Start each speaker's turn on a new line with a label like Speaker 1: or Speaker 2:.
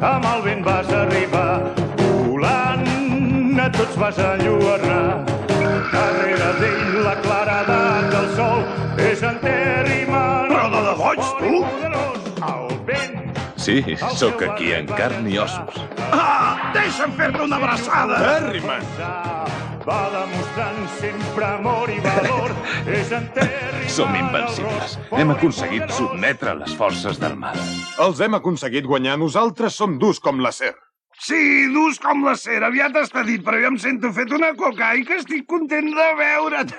Speaker 1: amb el vent vas arribar, volant a tots vas enlluernar. Darrere d'ell la claredat del sol és en terra i mar.
Speaker 2: Però de debò ets tu?
Speaker 1: El vent.
Speaker 3: Sí, sóc aquí en carn i ossos.
Speaker 2: Ah, deixa'm fer-te una abraçada.
Speaker 4: Harriman!
Speaker 1: Va demostrant sempre amor i valor. És en terra i mar.
Speaker 3: Som invencibles. Hem aconseguit sotmetre les forces del mal.
Speaker 4: Els hem aconseguit guanyar. Nosaltres som durs com l'acer.
Speaker 2: Sí, durs com l'acer. Aviat està dit, però jo em sento fet una coca i que estic content de veure't.